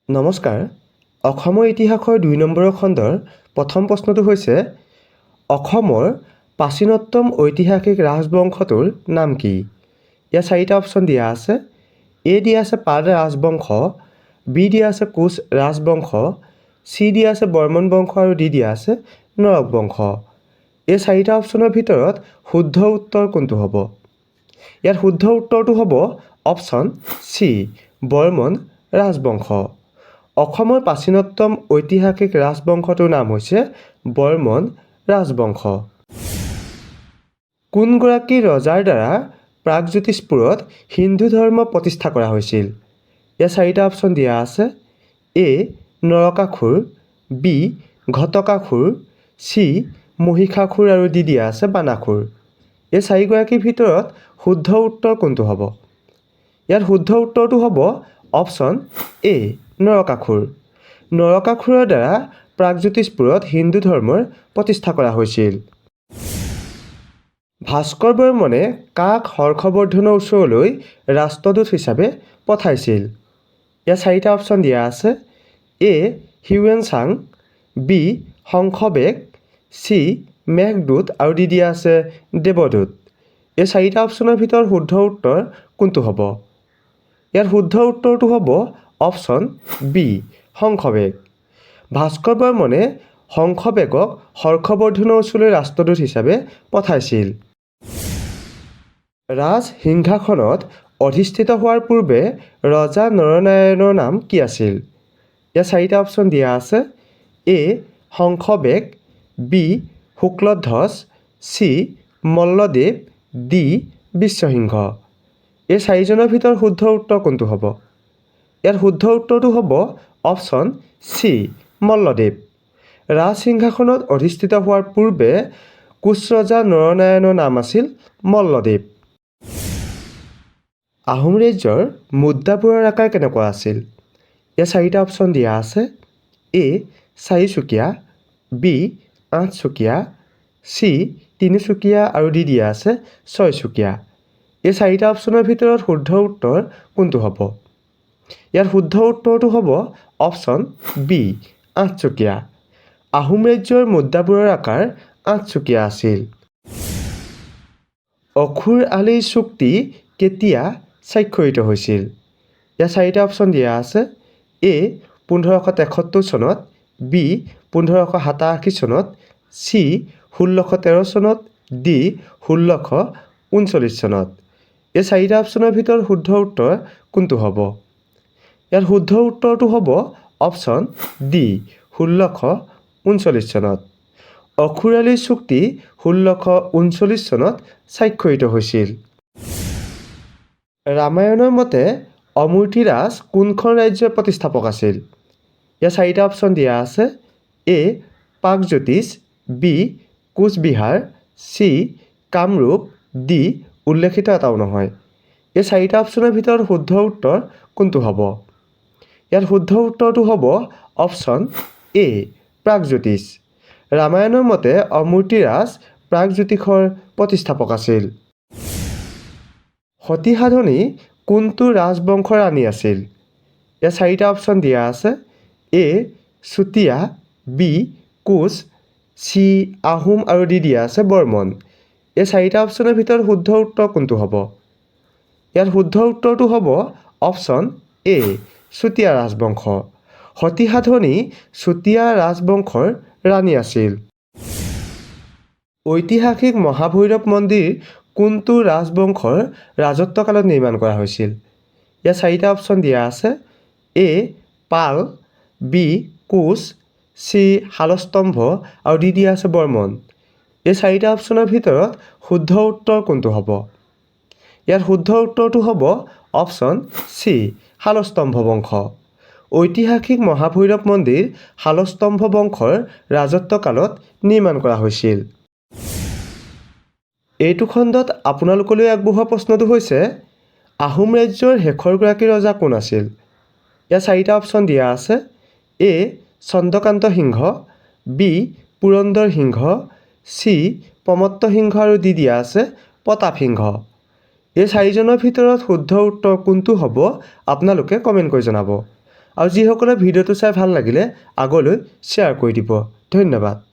নমস্কাৰ। অসমৰ ইতিহাসৰ ২ নম্বৰৰ খণ্ডৰ প্ৰথম প্ৰশ্নটো হৈছে অসমৰ প্ৰাচীনতম ঐতিহাসিক ৰাজবংশটোৰ নাম কি? ইয়াত 4টা অপশ্যন দিয়া আছে। এ দিয়া আছে পাল ৰাজবংশ, বি দিয়া আছে কোচ ৰাজবংশ, চি দিয়া আছে বৰ্মন বংশ আৰু ডি দিয়া আছে নৰক বংশ। এই 4টা অপশ্যনৰ ভিতৰত শুদ্ধ উত্তৰ কোনটো হ'ব? ইয়াত শুদ্ধ উত্তৰটো হ'ব অপশ্যন চি বৰ্মন ৰাজবংশ। অসমৰ প্ৰাচীনতম ঐতিহাসিক ৰাজবংশটোৰ নাম হৈছে বৰ্মন ৰাজবংশ। কোনগৰাকী ৰজাৰ দ্বাৰা প্ৰাগজ্যোতিষপুৰত হিন্দু ধৰ্ম প্ৰতিষ্ঠা কৰা হৈছিল? ইয়াত 4টা অপশ্যন দিয়া আছে। এ নৰকাসুৰ, বি ঘটকাসুৰ, চি মহিষাসুৰ আৰু ডি দিয়া আছে বানাসুৰ। এই 4গৰাকীৰ ভিতৰত শুদ্ধ উত্তৰ কোনটো হ'ব? ইয়াত শুদ্ধ উত্তৰটো হ'ব অপশ্যন এ নৰকাসুৰ। নৰকাসুৰৰ দ্বাৰা প্ৰাগজ্যোতিষপুৰত হিন্দু ধৰ্মৰ প্ৰতিষ্ঠা কৰা হৈছিল। ভাস্কৰ বৰ্মনে কাক হৰ্ষবৰ্ধনৰ ওচৰলৈ ৰাষ্ট্ৰদূত হিচাপে পঠাইছিল? ইয়াত 4টা অপশ্যন দিয়া আছে। A Hiuen Tsang, B Shankhabeg, C Meghaduta আৰু ডি দিয়া আছে দেৱদূত। এই 4টা অপশ্যনৰ ভিতৰত শুদ্ধ উত্তৰ কোনটো হ'ব? ইয়াত শুদ্ধ উত্তৰটো হ'ব অপশ্যন বি শংখবেগ। ভাস্কৰ বৰ্মনে শংখবেগক হৰ্ষবৰ্ধনৰ ওচৰলৈ ৰাষ্ট্ৰদূত হিচাপে পঠাইছিল। ৰাজসিংহাসনত অধিষ্ঠিত হোৱাৰ পূৰ্বে ৰজা নৰনাৰায়ণৰ নাম কি আছিল? ইয়াত 4টা অপশ্যন দিয়া আছে। A Shankhabeg, B Shukladhwaj, C Malladev, D Biswasingha. এই 4জনৰ ভিতৰত শুদ্ধ উত্তৰ কোনটো হ'ব? ইয়াত শুদ্ধ উত্তৰটো হ'ব অপশ্যন চি মল্লদেৱ। ৰাজসিংহাসনত অধিষ্ঠিত হোৱাৰ পূৰ্বে কোচ ৰজা নৰনাৰায়ণৰ নাম আছিল মল্লদেৱ। আহোম ৰাজ্যৰ মুদ্ৰাবোৰৰ আকাৰ কেনেকুৱা আছিল? ইয়াত 4টা অপশ্যন দিয়া আছে। এ 4চুকীয়া, বি 8চুকীয়া, চি 3চুকীয়া আৰু ডি দিয়া আছে 6চুকীয়া। এই 4টা অপশ্যনৰ ভিতৰত শুদ্ধ উত্তৰ কোনটো হ'ব? ইয়াত শুদ্ধ উত্তৰটো হ'ব অপশ্যন বি 8চুকীয়া। আহোম ৰাজ্যৰ মুদ্ৰাবোৰৰ আকাৰ 8চুকীয়া আছিল। অখুৰ আলিৰ চুক্তি কেতিয়া স্বাক্ষৰিত হৈছিল? ইয়াত 4টা অপশ্যন দিয়া আছে। এ 1573 চনত, বি 1587 চনত, চি 1613 চনত, ডি 1639 চনত। এই 4টা অপশ্যনৰ ভিতৰত শুদ্ধ উত্তৰ কোনটো হ'ব? ইয়াত শুদ্ধ উত্তৰটো হ'ব অপশ্যন ডি 1639 চনত। অখুৰ আলিৰ চুক্তি 1639 চনত স্বাক্ষৰিত হৈছিল। ৰামায়ণৰ মতে অমূৰ্তিৰাজ কোনখন ৰাজ্যৰ প্ৰতিষ্ঠাপক আছিল? ইয়াত 4টা অপশ্যন দিয়া আছে। A Pragjyotish, B Coochbehar, C Kamrup, D উল্লেখিত এটাও নহয়। এই 4টা অপশ্যনৰ ভিতৰত শুদ্ধ উত্তৰ কোনটো হ'ব? ইয়াত শুদ্ধ উত্তৰটো হ'ব অপশ্যন এ প্ৰাগজ্যোতিষ। ৰামায়ণৰ মতে অমূৰ্তিৰাজ প্ৰাগজ্যোতিষৰ প্ৰতিষ্ঠাপক আছিল। সতী সাধনী কোনটো ৰাজবংশৰ ৰাণী আছিল? ইয়াত 4টা অপশ্যন দিয়া আছে। এ চুতীয়া, বি কোচ, চি আহোম আৰু ডি দিয়া আছে বৰ্মন। এই 4টা অপশ্যনৰ ভিতৰত শুদ্ধ উত্তৰ কোনটো হ'ব? ইয়াত শুদ্ধ উত্তৰটো হ'ব অপশ্যন এ চুতীয়া ৰাজবংশ। সতী সাধনী চুতীয়া ৰাজবংশৰ ৰাণী আছিল। ঐতিহাসিক মহাভৈৰৱ মন্দিৰ কোনটো ৰাজবংশৰ ৰাজত্বকালত নিৰ্মাণ কৰা হৈছিল? ইয়াত 4টা অপশ্যন দিয়া আছে। এ পাল, বি কোচ, চি শালস্তম্ভ আৰু ডি দিয়া আছে বৰ্মন। এই 4টা অপশ্যনৰ ভিতৰত শুদ্ধ উত্তৰ কোনটো হ'ব? ইয়াত শুদ্ধ উত্তৰটো হ'ব অপশ্যন চি শালস্তম্ভ বংশ। ঐতিহাসিক মহাভৈৰৱ মন্দিৰ শালস্তম্ভ বংশৰ ৰাজত্বকালত নিৰ্মাণ কৰা হৈছিল। এইটো খণ্ডত আপোনালোকলৈ আগবঢ়োৱা প্ৰশ্নটো হৈছে আহোম ৰাজ্যৰ শেষৰগৰাকী ৰজা কোন আছিল? ইয়াত 4টা অপশ্যন দিয়া আছে। এ চন্দ্ৰকান্ত সিংহ, বি পুৰন্দৰ সিংহ, চি প্ৰমত্ত সিংহ আৰু ডি দিয়া আছে প্ৰতাপ সিংহ। এই 4জনৰ ভিতৰত শুদ্ধ উত্তৰ কোনটো হ'ব আপোনালোকে কমেণ্ট কৰি জনাব। আৰু যিসকলে ভিডিঅ'টো চাই ভাল লাগিলে আগলৈ শ্বেয়াৰ কৰি দিব। ধন্যবাদ।